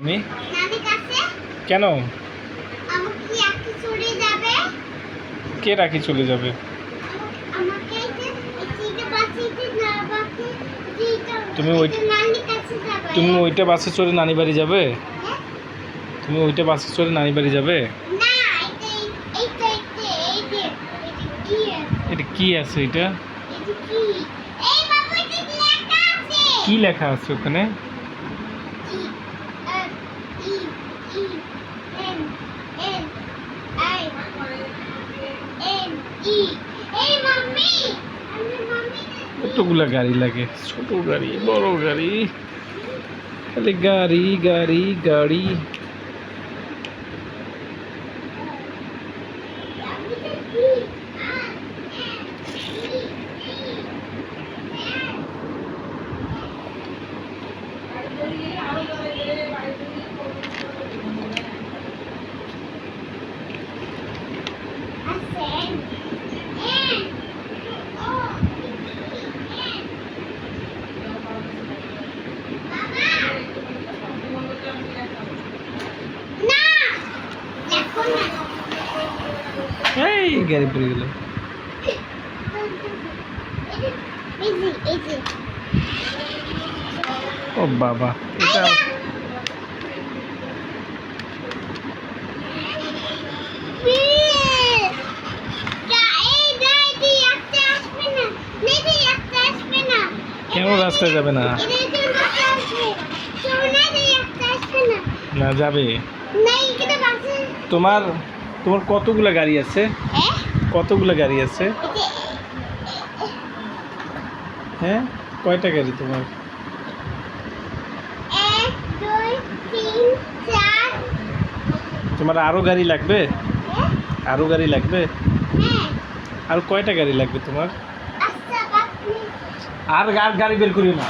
আমি নানির কাছে কেন? আমাকে রাখি চলে যাবে। কে রাখি চলে যাবে? আমাকে এইটা বাঁচিতে না বাকি তুমি ওই নানির কাছে যাবে। তুমি ওইটা বাসে চড়ে নানি বাড়ি যাবে? হ্যাঁ? তুমি ওইটা বাসে চড়ে নানি বাড়ি যাবে? না এইটা এটা কি আছে? এটা কি এই বাবু এটা লেখা আছে। কি লেখা আছে ওখানে? কতগুলা গাড়ি লাগে, ছোট গাড়ি বড় গাড়ি, খালি গাড়ি গাড়ি গাড়ি। এই গাড়ি পড়ে গেল। ও বাবা, এটা কেন রাস্তায় যাবে না? না যাবে। তোমার তোমার কতগুলা গাড়ি আছে? কতগুলা গাড়ি আছে? হ্যাঁ, কয়টা গাড়ি তোমার? 1 2 3 4। তোমার আরো গাড়ি লাগবে? আরো গাড়ি লাগবে? আর কয়টা গাড়ি লাগবে তোমার? আর গাড়ি বের করি না।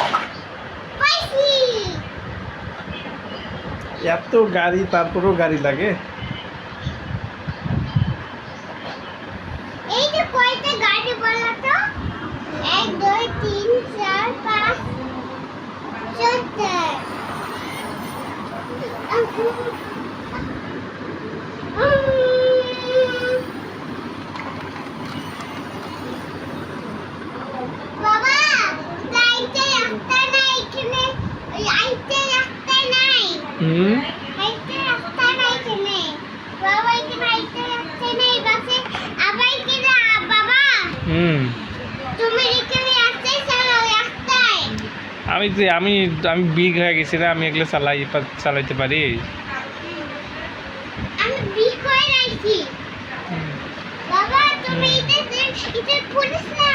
এত গাড়ি, তারপরেও গাড়ি লাগে? এই যে কয়টা গাড়ি বলো তো? 1 2 3 4 5 6। বাবা, যাইতে রাস্তা নাই এখানে। আইতে রাস্তা নাই। আইতে রাস্তা নাই এখানে। বাবা, এখানে আইতে রাস্তা নাই। বাসে আবার কিনা বাবা। তুমি এখানে রাস্তায় চালাও রাস্তায়। আমি আমি বিগ হয়ে গেছি না, আমি এগুলো চালাইতে পারি। আমি বিগ হয়ে রাইছি। বাবা, তুমি এটা পুলিশ না।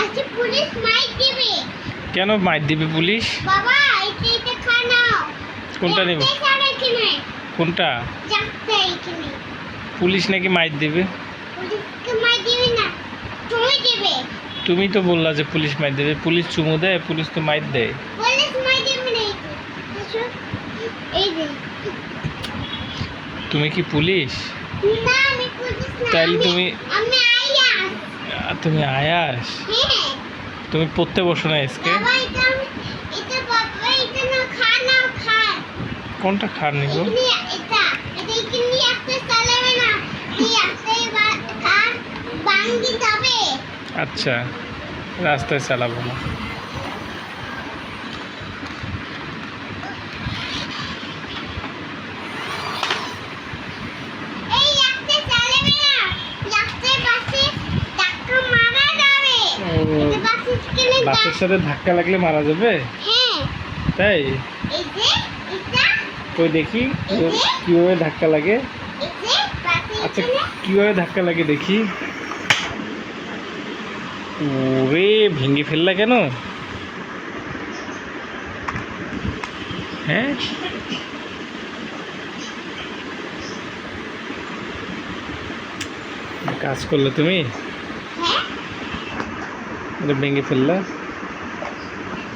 আজকে পুলিশ মাইর দিবে। কেন মাইর দিবে পুলিশ? বাবা, এটা খানাও। কোনটা নেব? কোনটা? যাচ্ছে এখানে। পুলিশ নাকি মাইর দিবে? পুলিশকে মাইর দিবে না, তুমি দিবে। তুমি তো বললা যে পুলিশ মাইর দেবে। পুলিশ চুমু দেয়, পুলিশ তো মাইর দেয়। পুলিশ মাইর দিবে না। এই যে তুমি কি পুলিশ? না, আমি পুলিশ না। তাইলে তুমি আয়াস। তুমি আয়াস? হ্যাঁ। তুমি পড়তে বসো না আজকে? বাবা, এটা বাবা, এটা না খা। কোনটা খার নিব? এটা এখানে একটা চালাবে না। এই রাস্তায় খার ভাঙি যাবে। আচ্ছা, রাস্তায় চালাবো না। এই রাস্তায় চালাবে না। রাস্তায় বাসে ধাক্কা মারা যাবে। এটা বাসে কিনে বাসের সাথে ধাক্কা লাগলে মারা যাবে? হ্যাঁ। তাই? এই যে এটা কই দেখি কিভাবে ধাক্কা লাগে। এই যে বাসে আচ্ছা, এখানে কিভাবে ধাক্কা লাগে দেখি। ওরে, ভেঙে ফেললা কেন? হ্যাঁ, কাজ করলে তুমি? হ্যাঁ। ভেঙে ফেললা।